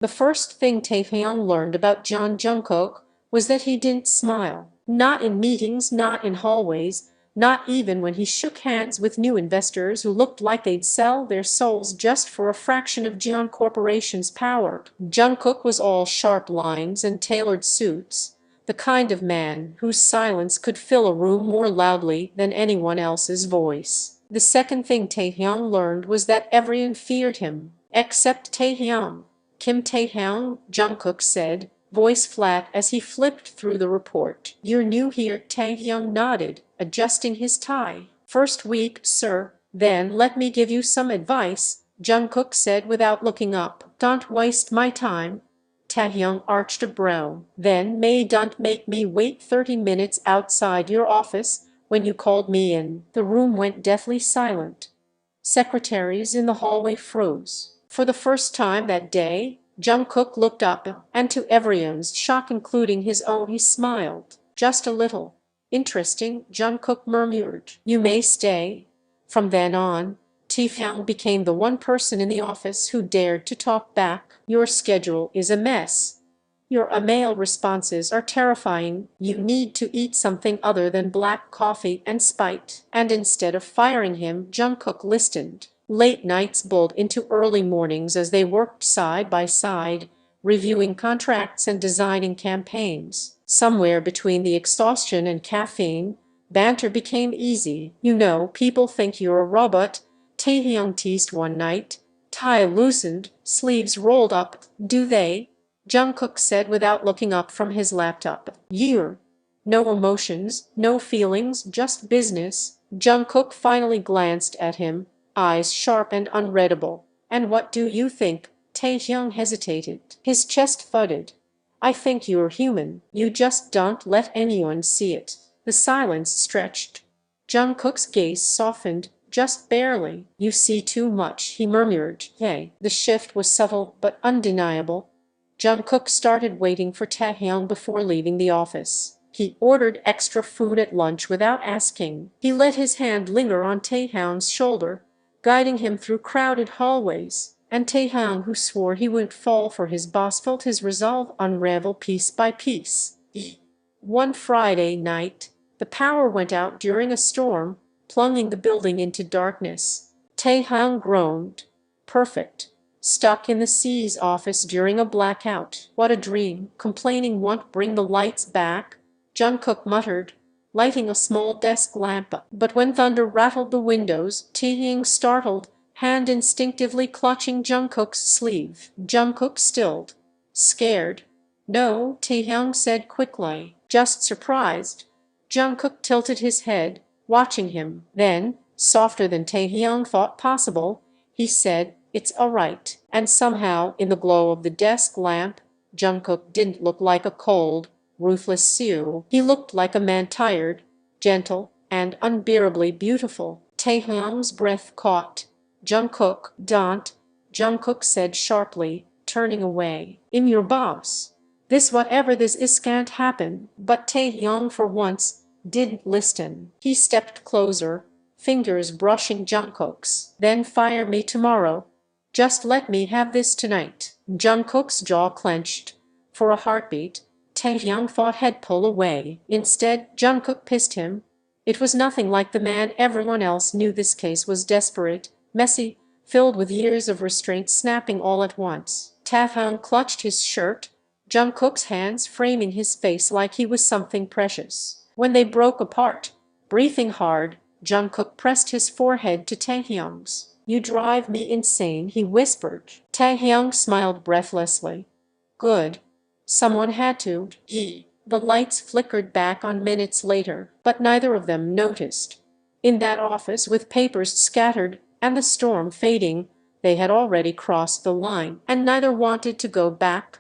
The first thing Taehyung learned about John Jungkook was that he didn't smile. Not in meetings, not in hallways, not even when he shook hands with new investors who looked like they'd sell their souls just for a fraction of Jeon Corporation's power. Jungkook was all sharp lines and tailored suits, the kind of man whose silence could fill a room more loudly than anyone else's voice. The second thing Taehyung learned was that everyone feared him, except Taehyung. Kim Taehyung, Jungkook said, voice flat as he flipped through the report. You're new here, Taehyung nodded, adjusting his tie. First week, sir. Then let me give you some advice, Jungkook said without looking up. Don't waste my time. Taehyung arched a brow. Then don't make me wait 30 minutes outside your office when you called me in. The room went deathly silent. Secretaries in the hallway froze. For the first time that day, Jungkook looked up, and to everyone's shock including his own he smiled. Just a little. Interesting, Jungkook murmured. You may stay. From then on, Taehyung became the one person in the office who dared to talk back. Your schedule is a mess. Your email responses are terrifying. You need to eat something other than black coffee and spite. And instead of firing him, Jungkook listened. Late nights bled into early mornings as they worked side by side, reviewing contracts and designing campaigns. Somewhere between the exhaustion and caffeine, banter became easy. You know, people think you're a robot, Taehyung teased one night. Tie loosened, sleeves rolled up. Do they? Jungkook said without looking up from his laptop. You're no emotions, no feelings, just business. Jungkook finally glanced at him, eyes sharp and unreadable. And what do you think? Taehyung hesitated. His chest thudded. I think you're human. You just don't let anyone see it. The silence stretched. Jungkook's gaze softened, just barely. You see too much, he murmured. Hey. The shift was subtle but undeniable. Jungkook started waiting for Taehyung before leaving the office. He ordered extra food at lunch without asking. He let his hand linger on Taehyung's shoulder, guiding him through crowded hallways. And Taehyung, who swore he wouldn't fall for his boss, felt his resolve unravel piece by piece. One Friday night, the power went out during a storm, plunging the building into darkness. Taehyung groaned. Perfect. Stuck in the C's office during a blackout. What a dream. Complaining won't bring the lights back, Jungkook muttered, lighting a small desk lamp. But when thunder rattled the windows, Taehyung startled, hand instinctively clutching Jungkook's sleeve. Jungkook stilled. Scared? No, Taehyung said quickly. Just surprised. Jungkook tilted his head, watching him. Then, softer than Taehyung thought possible, he said, it's all right. And somehow, in the glow of the desk lamp, Jungkook didn't look like a cold, ruthless Sue. He looked like a man tired, gentle, and unbearably beautiful. Taehyung's breath caught. Jungkook, don't, Jungkook said sharply, turning away. I'm your boss. This whatever this is can't happen. But Taehyung for once didn't listen. He stepped closer, fingers brushing Jungkook's. Then fire me tomorrow. Just let me have this tonight. Jungkook's jaw clenched. For a heartbeat, Taehyung thought he'd pull away. Instead, Jungkook pissed him. It was nothing like the man. Everyone else knew this case was desperate, messy, filled with years of restraint snapping all at once. Taehyung clutched his shirt, Jungkook's hands framing his face like he was something precious. When they broke apart, breathing hard, Jungkook pressed his forehead to Taehyung's. You drive me insane, he whispered. Taehyung smiled breathlessly. Good. Someone had to. The lights flickered back on minutes later, but neither of them noticed. In that office, with papers scattered and the storm fading, they had already crossed the line, and neither wanted to go back.